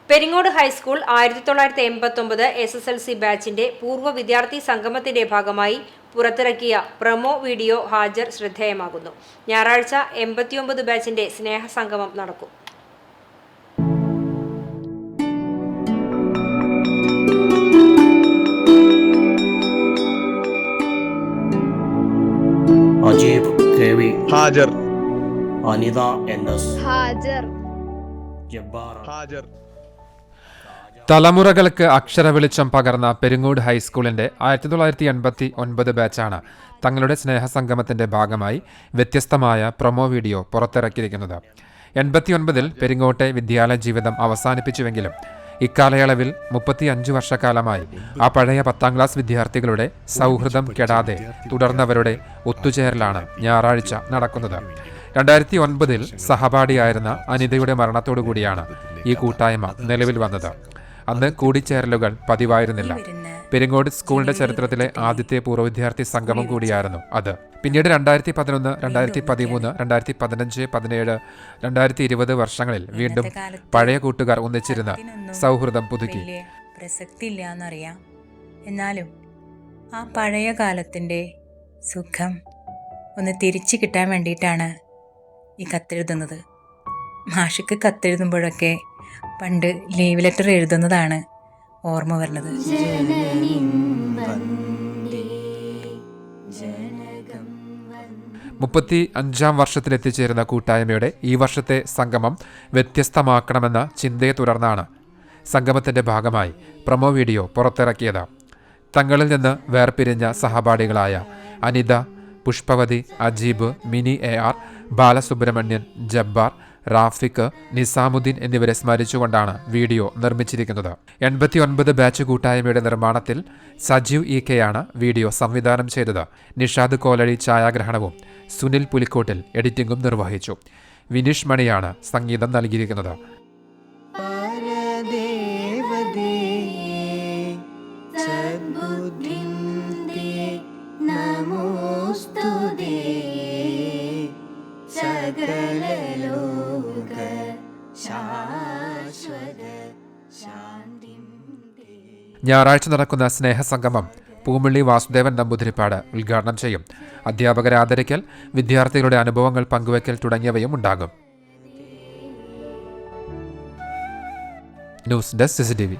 Peringode high school 1989 SSLC ബാച്ചിന്റെ പൂർവ്വ വിദ്യാർത്ഥി സംഗമത്തിന്റെ ഭാഗമായി പുറത്തിറക്കിയ പ്രൊമോ വീഡിയോ ഹാജർ ശ്രദ്ധേയമാകുന്നു. ഞായറാഴ്ച 89 ബാച്ചിന്റെ സ്നേഹസംഗമം നടക്കും. അജീബ് KV ഹാജർ, അനിത NS ഹാജർ, ജബ്ബാർ ഹാജർ. തലമുറകൾക്ക് അക്ഷരവെളിച്ചം പകർന്ന പെരിങ്ങോട് ഹൈസ്കൂളിന്റെ 1989 ബാച്ചാണ് തങ്ങളുടെ സ്നേഹസംഗമത്തിന്റെ ഭാഗമായി വ്യത്യസ്തമായ പ്രൊമോ വീഡിയോ പുറത്തിറക്കിയിരിക്കുന്നത്. 89-ൽ പെരിങ്ങോട്ടെ വിദ്യാലയ ജീവിതം അവസാനിപ്പിച്ചുവെങ്കിലും ഇക്കാലയളവിൽ 35 വർഷക്കാലമായി ആ പഴയ 10ാം ക്ലാസ് വിദ്യാർത്ഥികളുടെ സൗഹൃദം കെടാതെ തുടർന്നവരുടെ ഒത്തുചേരലാണ് ഞായറാഴ്ച നടക്കുന്നത്. 2009-ൽ സഹപാഠിയായിരുന്ന അനിതയുടെ മരണത്തോടുകൂടിയാണ് ഈ കൂട്ടായ്മ നിലവിൽ വന്നത്. അന്ന് കൂടിച്ചേരലുകൾ പതിവായിരുന്നില്ല. പെരിങ്ങോട് സ്കൂളിന്റെ ചരിത്രത്തിലെ ആദ്യത്തെ പൂർവ്വ വിദ്യാർത്ഥി സംഗമം കൂടിയായിരുന്നു അത്. പിന്നീട് 2011, 2013, 2015, 2017, 2020 വർഷങ്ങളിൽ വീണ്ടും പഴയ കൂട്ടുകാർ ഒന്നിച്ചിരുന്ന് സൗഹൃദം പുതുക്കി. പ്രസക്തിയില്ല എന്നറിയാം, എന്നാലും ആ പഴയ കാലത്തിൻ്റെ സുഖം ഒന്ന് തിരിച്ചു കിട്ടാൻ വേണ്ടിയിട്ടാണ് ഈ കത്തെഴുതുന്നത്. മാഷിക്ക് കത്തെഴുതുമ്പോഴൊക്കെ പണ്ട് ലീവ് ലെറ്റർ എഴുതുന്നതാണ് ഓർമ്മ വരുന്നത്. 35-ാം വർഷത്തിലെത്തിച്ചേരുന്ന കൂട്ടായ്മയുടെ ഈ വർഷത്തെ സംഗമം വ്യത്യസ്തമാക്കണമെന്ന ചിന്തയെ തുടർന്നാണ് സംഗമത്തിന്റെ ഭാഗമായി പ്രൊമോ വീഡിയോ പുറത്തിറക്കിയത്. തങ്ങളിൽ നിന്ന് വേർപിരിഞ്ഞ സഹപാഠികളായ അനിത, പുഷ്പവതി, അജീബ്, മിനി AR, ബാലസുബ്രഹ്മണ്യൻ, ജബ്ബാർ, റാഫിക്ക്, നിസാമുദ്ദീൻ എന്നിവരെ സ്മരിച്ചുകൊണ്ടാണ് വീഡിയോ നിർമ്മിച്ചിരിക്കുന്നത്. 89 ബാച്ച് കൂട്ടായ്മയുടെ നിർമ്മാണത്തിൽ സജീവ് EK യാണ് വീഡിയോ സംവിധാനം ചെയ്തത്. നിഷാദ് കോലഴി ഛായാഗ്രഹണവും സുനിൽ പുലിക്കോട്ടിൽ എഡിറ്റിംഗും നിർവഹിച്ചു. വിനീഷ് മണിയാണ് സംഗീതം നൽകിയിരിക്കുന്നത്. ഞായറാഴ്ച നടക്കുന്ന സ്നേഹസംഗമം പൂമുള്ളി വാസുദേവൻ നമ്പൂതിരിപ്പാട് ഉദ്ഘാടനം ചെയ്യും. അധ്യാപകരെ ആദരിക്കൽ, വിദ്യാർത്ഥികളുടെ അനുഭവങ്ങൾ പങ്കുവയ്ക്കൽ തുടങ്ങിയവയും ഉണ്ടാകും. News desk CCTV.